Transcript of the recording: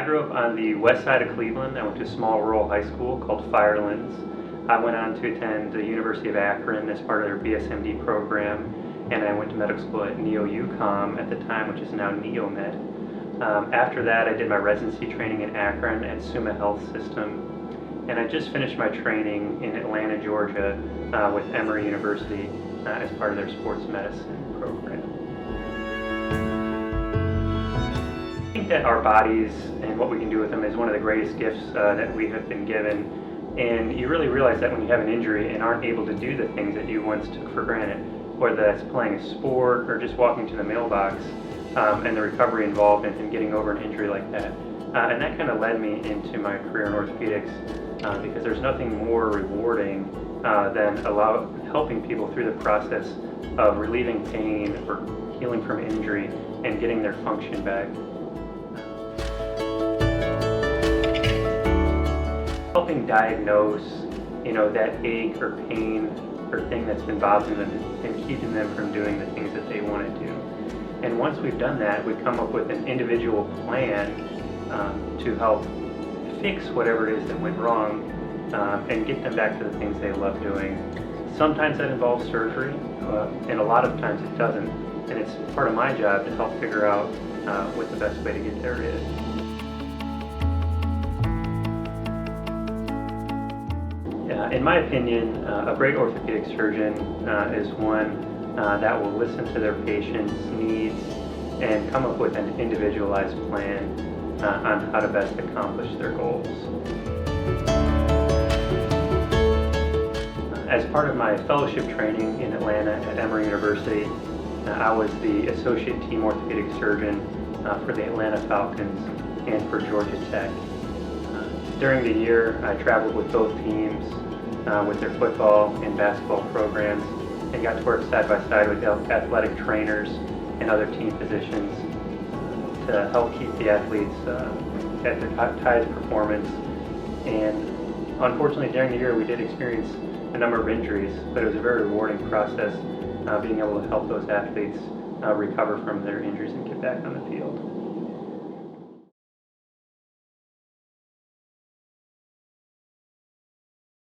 grew up on the west side of Cleveland. I went to a small rural high school called Firelands. I went on to attend the University of Akron as part of their BSMD program, and I went to medical school at Neo-UCOM at the time, which is now Neomed. After that, I did my residency training in Akron at Summa Health System, and I just finished my training in Atlanta, Georgia with Emory University as part of their sports medicine program. I think that our bodies and what we can do with them is one of the greatest gifts that we have been given, and you really realize that when you have an injury and aren't able to do the things that you once took for granted, whether that's playing a sport or just walking to the mailbox, and the recovery involved in getting over an injury like that. And that kind of led me into my career in orthopedics because there's nothing more rewarding than helping people through the process of relieving pain or healing from injury and getting their function back. Helping diagnose, that ache or pain or thing that's been bothering them and keeping them from doing the things that they want to do. And once we've done that, we come up with an individual plan to help fix whatever it is that went wrong and get them back to the things they love doing. Sometimes that involves surgery, and a lot of times it doesn't. And it's part of my job to help figure out what the best way to get there is. In my opinion, a great orthopedic surgeon is one that will listen to their patient's needs and come up with an individualized plan on how to best accomplish their goals. As part of my fellowship training in Atlanta at Emory University, I was the associate team orthopedic surgeon for the Atlanta Falcons and for Georgia Tech. During the year, I traveled with both teams with their football and basketball programs and got to work side by side with athletic trainers and other team physicians to help keep the athletes at their highest performance. And unfortunately, during the year, we did experience a number of injuries, but it was a very rewarding process being able to help those athletes recover from their injuries and get back on the field.